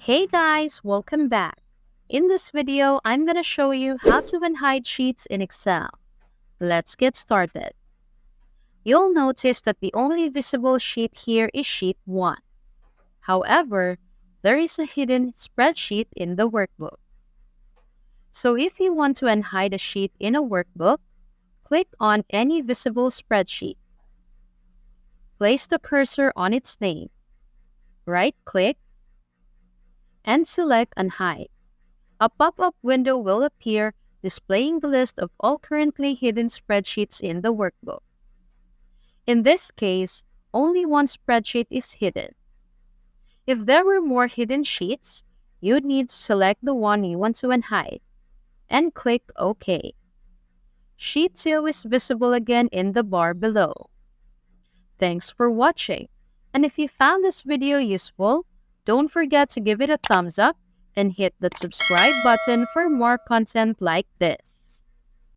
Hey guys, welcome back. In this video, I'm going to show you how to unhide sheets in Excel. Let's get started. You'll notice that the only visible sheet here is sheet 1. However, there is a hidden spreadsheet in the workbook. So if you want to unhide a sheet in a workbook, click on any visible spreadsheet. Place the cursor on its name. Right-click and select Unhide. A pop-up window will appear displaying the list of all currently hidden spreadsheets in the workbook. In this case, only one spreadsheet is hidden. If there were more hidden sheets, you'd need to select the one you want to unhide and click OK. Sheet 2 is visible again in the bar below. Thanks for watching. And if you found this video useful, don't forget to give it a thumbs up and hit the subscribe button for more content like this.